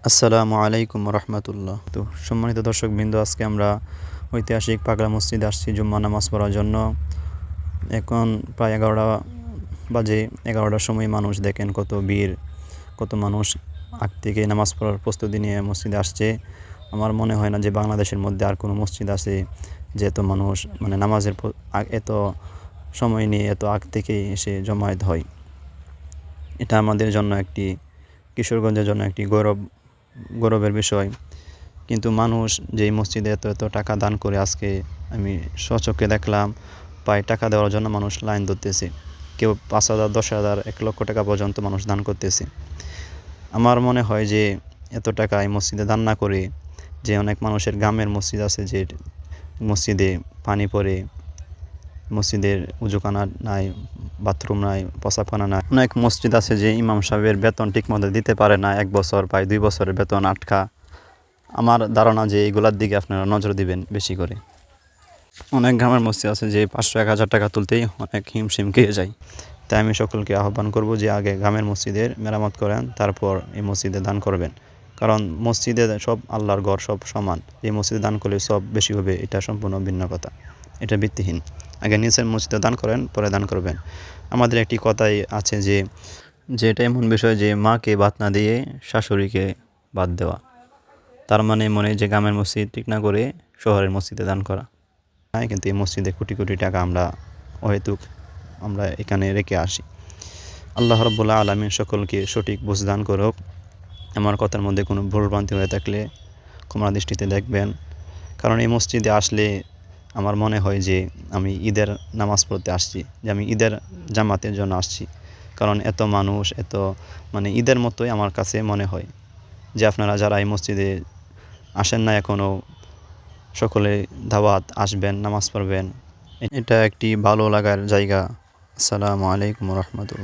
আসসালামু আলাইকুম রহমতুল্লাহ। তো সম্মানিত দর্শকবৃন্দ, আজকে আমরা ঐতিহাসিক পাগলা মসজিদে আসছি জুম্মা নামাজ পড়ার জন্য। এখন প্রায় 11টা বাজে। 11টার সময় মানুষ দেখেন কত ভিড়, কত মানুষ আগ থেকে নামাজ পড়ার প্রস্তুতি নিয়ে মসজিদে আসছে। আমার মনে হয় না যে বাংলাদেশের মধ্যে আর কোনো মসজিদ আছে যে এত মানুষ নামাজের এত সময় নিয়ে এত আগ থেকেই এসে জমায়েত হয়। এটা আমাদের জন্য একটি, কিশোরগঞ্জের জন্য একটি গৌরবের বিষয়। কিন্তু মানুষ যেই মসজিদে এত এত টাকা দান করে, আজকে আমি স্বচক্ষে দেখলাম প্রায় টাকা দেওয়ার জন্য মানুষ লাইন ধরতেছে। কেউ 5,000, 10,000, 1,00,000 টাকা পর্যন্ত মানুষ দান করতেছে। আমার মনে হয় যে এত টাকা এই মসজিদে দান না করে, যে অনেক মানুষের গ্রামের মসজিদ আছে যে মসজিদে পানি পড়ে, মসজিদের উজুখানা নাই, বাথরুম নাই, প্রস্রাবখানা নাই। অনেক মসজিদ আছে যে ইমাম সাহেবের বেতন ঠিকমতো দিতে পারে না, 1 বছর প্রায় 2 বছরের বেতন আটকা। আমার ধারণা যে এইগুলার দিকে আপনারা নজর দিবেন বেশি করে। অনেক গ্রামের মসজিদ আছে যে 500, 1,000 টাকা তুলতেই অনেক হিমশিম খেয়ে যায়। তাই আমি সকলকে আহ্বান করব যে আগে গ্রামের মসজিদের মেরামত করেন, তারপর এই মসজিদে দান করবেন। কারণ মসজিদে সব আল্লাহর ঘর, সব সমান। এই মসজিদে দান করলে সব বেশি হবে, এটা সম্পূর্ণ ভিন্ন কথা, এটা ভিত্তিহীন। আগে নিচের মসজিদে দান করেন, পরে দান করবেন। আমাদের একটি কথাই আছে যে এটা এমন বিষয় যে মাকে ভাত না দিয়ে শাশুড়িকে ভাত দেওয়া। তার মানে মনে যে গ্রামের মসজিদ ঠিক না করে শহরের মসজিদে দান করা। কিন্তু এই মসজিদে কোটি কোটি টাকা আমরা অহেতুক আমরা এখানে রেখে আসি। আল্লাহ রাব্বুল আলামিন সকলকে সঠিক বুঝ দান করুক। আমার কথার মধ্যে কোনো ভুলভ্রান্তি হয়ে থাকলে ক্ষমা দৃষ্টিতে দেখবেন। কারণ এই মসজিদে আসলে আমার মনে হয় যে আমি ঈদের নামাজ পড়তে আসছি, যে আমি ঈদের জামাতের জন্য আসছি। কারণ এত মানুষ, এত ঈদের মতোই আমার কাছে মনে হয়। যে আপনারা যারা এই মসজিদে আসেন না এখনও, সকলে দাওয়াত, আসবেন, নামাজ পড়বেন। এটা একটি ভালো লাগার জায়গা। আসসালামু আলাইকুম রহমতুল্লাহ।